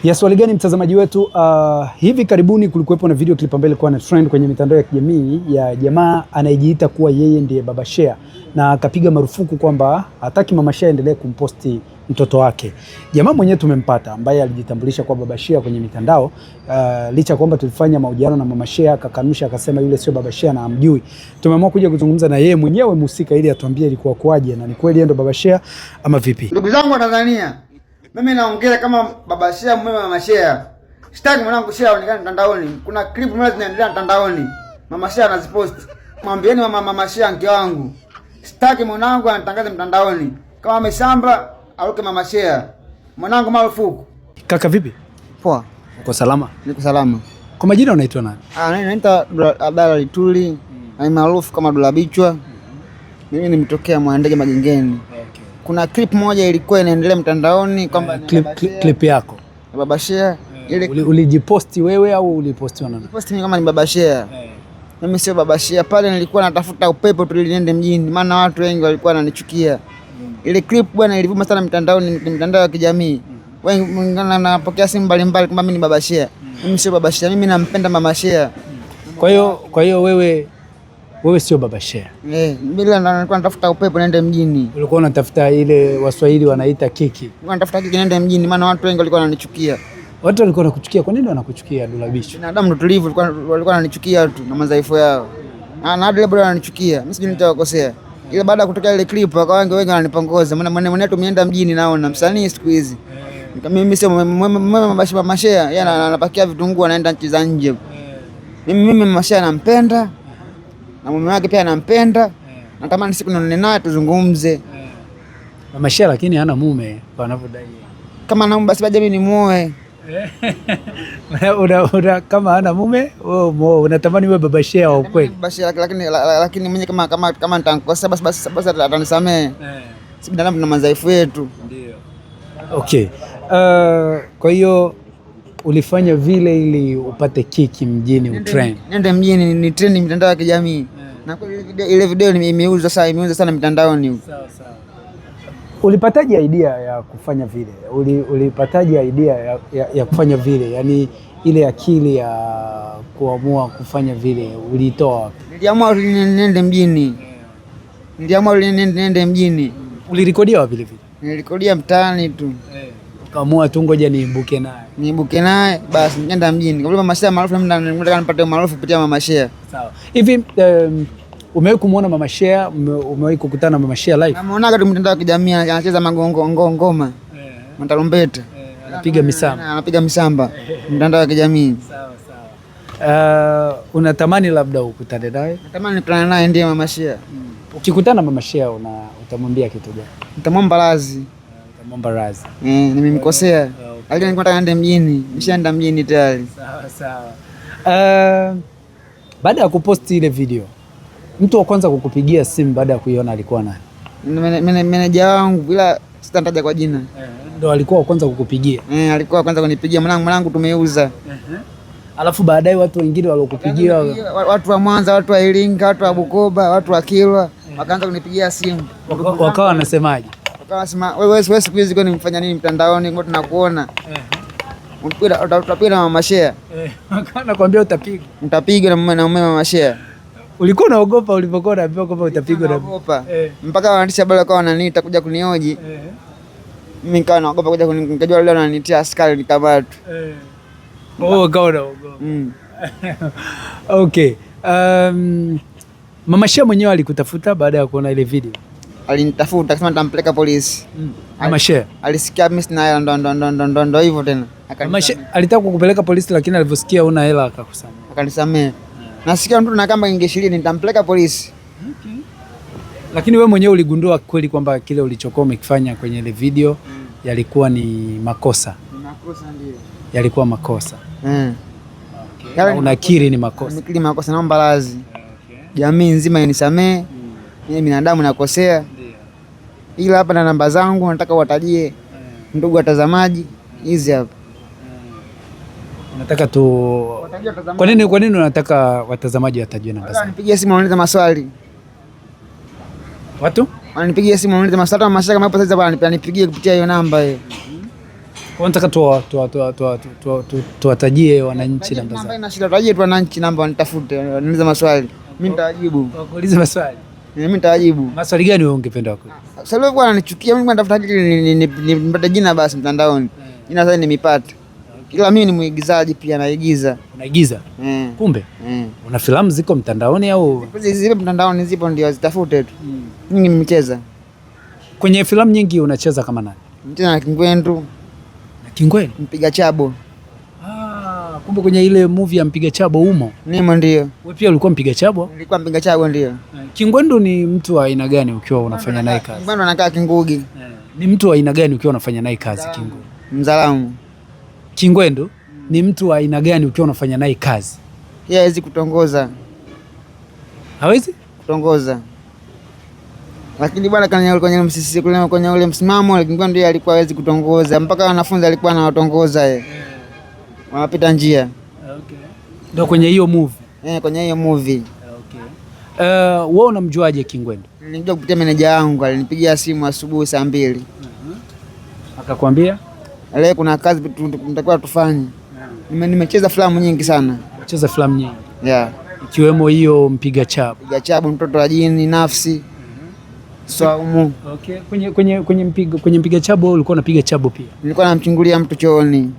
Yes, swali gani mtazamaji wetu? Hivi karibuni kulikuwepo na video clip ambayo ilikuwa na trend kwenye mitandao ya kijamii ya jamaa anayejiita kuwa yeye ndiye Baba Shea, na akapiga marufuku kwamba hataki Mama Shea endelee kumposti mtoto wake. Jamaa mwenyewe tumempata ambaye alijitambulisha kwa Baba Shea kwenye mitandao, licha kwamba tulifanya mahojiano na Mama Shea akakanusha, akasema yule sio Baba Shea na hamjui. Tumeamua kuja kuzungumza na yeye mwenyewe mhusika ili atuambie ilikuwa kwaje na ni kweli yeye ndo Baba Shea ama vipi. Ndugu zangu wa Tanzania, mimi naongea kama Baba Shea, mume wa Mama Shea. Sitaki mwanangu Shea aonekane mtandaoni. Kuna clip moja zinaendelea mtandaoni, Mama Shea anazipost. Mwambieni Mama Shea mke wangu, sitaki mwanangu anatangaza mtandaoni. Kama amesamba aruke Mama Shea. Mwanangu marufuku. Kaka vipi? Poa. Uko salama? Niko salama. Kwa majina unaitwa nani? Naitwa Abdalla Lituli, ni maarufu kama Dula Bichwa. Mimi nimetokea Mwandege Magengeni. Kuna clip moja ilikuwa inaendelea mtandaoni kwamba clip yako Baba Shea. Ile ulijiposti wewe au ulipostiwa na nani? Posti mimi kama ni Baba Shea. Mimi sio Baba Shea. Pale nilikuwa natafuta upepo tu ili niende mjini, maana watu wengi walikuwa wananichukia. Ile clip bwana ilivuma sana mtandaoni, mitandao ya kijamii. Wengi napokea simu mbalimbali kwamba mimi ni Baba Shea. Mimi sio Baba Shea, mimi nampenda Mama Shea. Kwa hiyo wewe sio Baba Shea. Bila nilikuwa natafuta upepo niende mjini. Ulikuwa unatafuta ile Waswahili wanaita kiki. Nilikuwa natafuta kiki niende mjini, maana watu wengi walikuwa wananichukia. Watu walikuwa wanakuchukia. Kwa nini wanakuchukia Dula Bichwa? Binadamu ndo tulivu, walikuwa wananichukia tu na madhaifu yao. Na hadi leo bado wananichukia. Mimi sijui nitawakosea. Ile baada ya kutoka ile clip wakawa wengi wananipongoza. Maana mwenetu tumeenda mjini naona msanii siku hizi. Mimi sio Mama Shea, yeye anapakia vitunguu anaenda nchi za nje. Mimi Mama Shea nampenda. Na mume wake pia anampenda. Natamani siku nione naye tuzungumze. Mama Shea lakini hana mume kwa anavyodai. Kama ana mume basi baje mimi nimuoe. Kama hana mume wewe unatamani wewe Baba Shea wa ukweli. Baba Shea lakini mwenye kama nitakosa basi atanisamehe. Si binadamu na madhaifu yetu. Ndio. Okay. Kwa hiyo ulifanya vile ili upate kiki mjini utrend. Nende mjini ni trend mitandao ya kijamii. Na ile video imeuza sana mitandaoni. Sawa. Ulipataje idea ya kufanya vile? Ulipataje idea ya kufanya vile? Yaani ile akili ya kuamua kufanya vile uliitoa wapi? Niliamua niende mjini. Ulirekodia wapi vile? Nilirekodia mtaani tu. Ukaamua tu ngoja niibuke naye basi nenda mjini. Kwa Mama Shea maarufu, nataka nipate maarufu kupitia Mama Shea. Sawa. Hivi umewahi kumuona Mama Shea? Umewahi kukutana na Mama Shea live? Namuonaga tu mtandao wa kijamii anacheza ngoma. Matarumbeta. Anapiga misamba. Mtandao wa kijamii. Sawa. Unatamani labda ukutane naye? Natamani nikutane naye ndiye Mama Shea. Ukikutana na Mama Shea utamwambia kitu gani? Nitamwomba radhi. Nimemkosea. Alikuwa nataka niende mjini. Nishaenda mjini tayari. Sawa. Baada ya kuposti ile video, mtu wa kwanza kukupigia simu baada ya kuiona alikuwa nani? Meneja wangu, bila sitataja kwa jina. Ndio alikuwa wa kwanza kukupigia? Alikuwa wa kwanza kunipigia, mwanangu tumeuza. Alafu baadaye watu wengine waliokupigia, watu wa Mwanza, watu wa Iringa, watu wa Bukoba, watu wa Kilwa, wakaanza kunipigia simu. Wakawa wanasemaje? Wakasema wewe siku hizi kwani mfanya nini mtandaoni, ngoja tunakuona. Utapiga na Mama Shea. Nakwambia utapigwa na mume Mama Shea. Ulikuwa unaogopa ulipokuwa unaambiwa kwamba utapigwa? Naogopa. Mpaka waandishi habari wakawa wananiita kuja kunioji. Mimi nikawa naogopa kuja nikajua leo wananitia askari nikamatu. Ukawa unaogopa. Okay. Mama Shea mwenyewe alikutafuta baada ya kuona ile video? Alinitafuta akasema nitampeleka polisi. Mama Shea alisikia mimi sina hela, ndo hivyo tena. Mama Shea alitaka kukupeleka polisi lakini alivyosikia una hela akakusamehe. Akanisamehe. Nasikia mtu na kama inge20 nitampeleka polisi. Okay. Lakini wewe mwenyewe uligundua kweli kwamba kile ulichokuwa umekifanya kwenye ile video yalikuwa ni makosa? Makosa ndio. Yalikuwa makosa. Okay. Unakiri ni makosa? Nimekiri makosa, naomba radhi. Okay. Jamii nzima inisamehe. Mimi binadamu nakosea. Ndio. Ila hapa na namba zangu nataka watajie ndugu watazamaji hizi hapa. Nataka tu Kwa nini unataka watazamaji watajue namba zako? Nipigie simu waniulize maswali. Watu? Wanipigie simu waniulize maswali, kama Mama Shea kama hapo sasa bwana nipigie kupitia hiyo namba hiyo. Nataka tuwatajie wananchi namba zao. Namba tuwatajie tu wananchi namba wanitafute, niulize maswali. Mimi nitawajibu. Kuuliza maswali. Mimi nitawajibu. Maswali gani wewe ungependa kuuliza? Sasa wewe bwana ananichukia, mimi natafuta nipate jina basi mtandaoni. Jina sasa nimepata. Ila mimi ni muigizaji pia, naigiza. Unaigiza? Kumbe? Una filamu ziko mtandaoni au? Zipo mtandaoni, zipo ndio zitafute tu. Mimi nimecheza. Kwenye filamu nyingi unacheza kama nani? Mcheza na Kingwendu. Na Kingwendu? Mpiga chabo. Kumbe kwenye ile movie ya Mpiga Chabo umo? Nimo ndio. Wewe pia ulikuwa mpiga chabo? Nilikuwa mpiga chabo ndio. Kingwendu ni mtu wa aina gani ukiwa unafanya naye kazi? Kingwendu anakaa Kingugi. Ni mtu wa aina gani ukiwa unafanya naye kazi Kingwendu? Mzalamu. Kingwendu ni mtu wa aina gani ukiwa unafanya naye kazi? Yeye hawezi kutongoza. Hawezi? Kutongoza. Lakini bwana kwenye ule msimamo Kingwendu ndiye alikuwa hawezi kutongoza, mpaka wanafunzi alikuwa anawatongoza yeye. Wanapita njia. Okay. Ndio kwenye hiyo movie. Kwenye hiyo movie. Okay. Wewe unamjuaje Kingwendu? Nilijua kupitia meneja wangu, alinipigia simu asubuhi saa 2. Akakwambia? Leo kuna kazi tunatakiwa tufanye. Nimecheza filamu nyingi sana. Umecheza filamu nyingi? Yeah. Ikiwemo hiyo Mpiga Chabo. Mpiga Chabo, Mtoto wa Jini, Nafsi. Saumu. Okay. Kwenye Mpiga Chabo ulikuwa unapiga chabo pia? Nilikuwa namchungulia mtu chooni.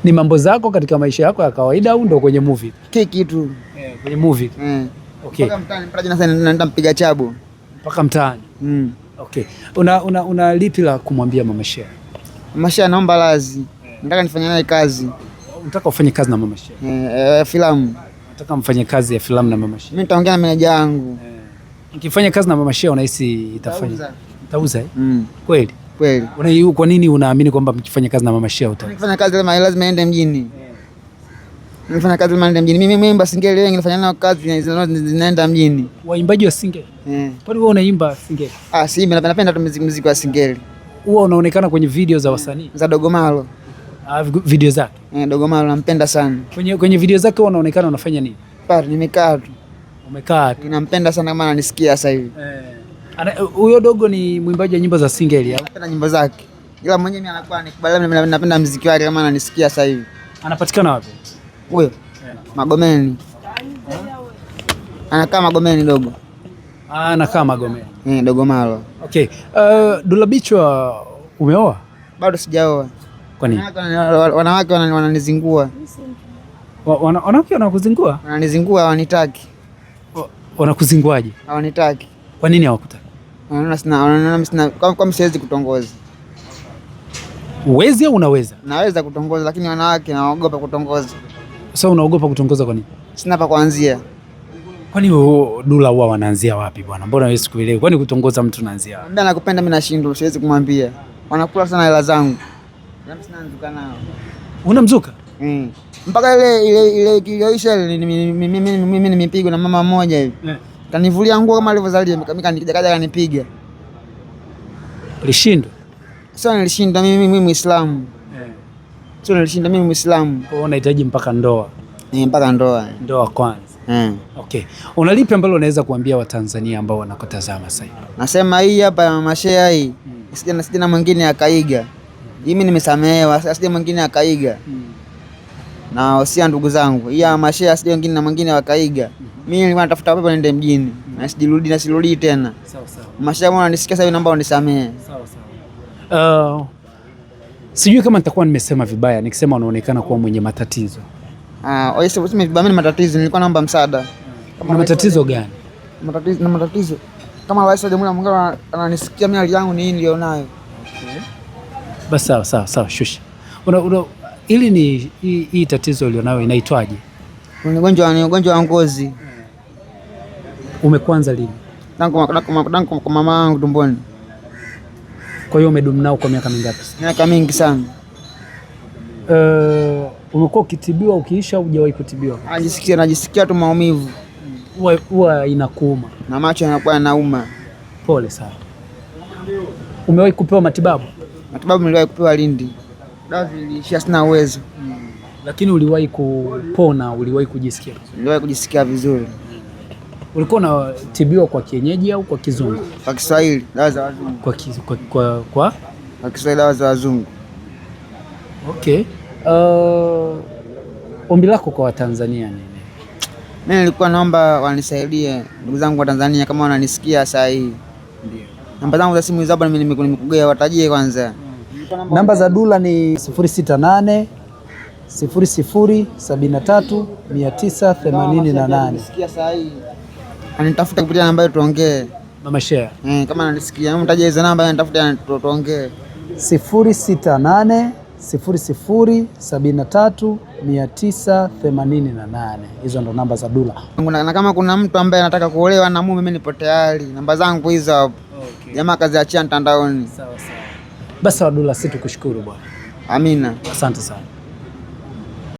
Ni mambo zako katika maisha yako ya kawaida au ndo kwenye movie? Kiki tu. Kwenye movie. Okay. Mpaka mtaani mpaka jina sasa naenda Mpiga Chabo. Mpaka mtaani. Okay. Una lipi la kumwambia Mama Shea? Mama Shea naomba lazi. Nataka nifanye naye kazi. Unataka ufanye kazi na Mama Shea? Filamu. Nataka mfanye kazi ya filamu na Mama Shea. Mimi nitaongea na meneja wangu. Nikifanya kazi na Mama Shea unahisi itafanya? Itauza. Kweli? Kweli. Kwa nini unaamini kwamba mkifanya kazi na Mama Shea utauza? Nikifanya kazi lazima niende mjini. Nifanya kazi lazima niende mjini. Mimi mwimba singeli, wengi nafanya nao kazi zinaenda mjini. Waimbaji wa singeli? Kwani wewe unaimba singeli? Si mimi napenda tu muziki wa singeli. Huwa unaonekana kwenye video za wasanii? Za Dogo Malo. Video zake? Dogo Malo nampenda sana. Kwenye video zake unaonekana unafanya nini? Nimekaa tu. Umekaa tu. Nampenda sana kama ananisikia sasa hivi. Huyo dogo ni mwimbaji wa nyimbo za singeli au? Napenda nyimbo zake. Ila mwenyewe mimi anakuwa nikubaliana, napenda muziki wake kama ananisikia sasa hivi. Anapatikana wapi? Huyo? Magomeni. Anakaa Magomeni dogo. Anakaa Magomeni. Dogo Malo. Okay. Dula Bichwa umeoa? Bado sijaoa. Kwa nini? Wanawake wananizingua. Wanawake wanakuzingua? Wananizingua, hawanitaki. Wanakuzinguaje? Hawanitaki. Kwa nini hawakutaki? Wanaona kama siwezi kutongoza. Uwezi au unaweza? Naweza kutongoza lakini wanawake naogopa kutongoza. Sasa unaogopa kutongoza kwa nini? Sina pa kuanzia. Kwani Dula huwa wanaanzia wapi bwana? Mbona wewe sikuelewi? Kwani kutongoza mtu unaanzia wapi? Mbona nakupenda mimi nashindwa, siwezi kumwambia. Wanakula sana hela zangu. Mimi sina mzuka nao. Unamzuka? Mpaka ile kiisha mimi nimepigwa na mama mmoja hivi. Kanivulia nguo kama alivyozalia, kaja kanipiga. Ulishindwa? Sio nilishinda mimi Muislamu. Sio nilishinda mimi Muislamu. Kwa hiyo unahitaji mpaka ndoa. Mpaka ndoa. Ndoa kwanza. Okay. Una lipi ambalo unaweza kuambia Watanzania ambao wanakutazama sasa hivi? Nasema hii hapa Mama Shea hii. Sijana mwingine akaiga. Mimi nimesamehewa, asije mwingine akaiga. Na wasia ndugu zangu. Hii Mama Shea asije wengine na mwingine wakaiga. Mimi nilikuwa natafuta pepo niende mjini. Na sirudi tena. Sawa sawa. Mama Shea mbona nisikia sasa, naomba unisamehe. Sawa sawa. Sijui kama nitakuwa nimesema vibaya nikisema unaonekana kuwa mwenye matatizo. Useme vibaya, mimi matatizo, nilikuwa naomba msaada. Kama matatizo gani? Matatizo. Kama Rais wa Jamhuri ya Muungano ananisikia mimi, hali yangu ni hii nilionayo. Okay. Basi sawa, shusha. Ili ni hii tatizo ulionayo inaitwaje? Ni ugonjwa wa ngozi. Umekuanza lini? Tangu kwa mama yangu tumboni. Kwa hiyo umedumu nao kwa miaka mingapi? Miaka mingi sana. Umekuwa ukitibiwa ukiisha au hujawahi kutibiwa? Najisikia tu maumivu. Huwa inakuuma na macho yanakuwa yanauma. Pole sana. Umewahi kupewa matibabu? Matibabu niliwahi kupewa Lindi. Dawa ziliishia, sina uwezo. Lakini uliwahi kupona, uliwahi kujisikia? Niliwahi kujisikia vizuri. Ulikuwa unatibiwa kwa kienyeji au kwa kizungu? Kwa Kiswahili, dawa za wazungu. Kwa Kiswahili, dawa za wazungu. Okay. Ombi lako kwa Watanzania nini? Mimi nilikuwa naomba wanisaidie ndugu zangu wa Tanzania kama wananisikia saa hii. Ndio. Namba zangu za simu hizo hapa nimekugea, watajie kwanza. Namba za Dula ni 068 00 73 988. Nisikia saa hii. Anitafuta kupitia namba hiyo tuongee. Mama Shea. Kama ananisikia, mtaje hizo namba anitafuta tuongee. 068 00 73 988. Hizo ndo namba za Dula. Na kama kuna mtu ambaye anataka kuolewa na mume, mimi nipo tayari. Namba zangu hizo hapo. Okay. Jamaa kaziachia mtandaoni. Sawa sawa. Basi Dula, sisi tukushukuru bwana. Amina. Asante sana.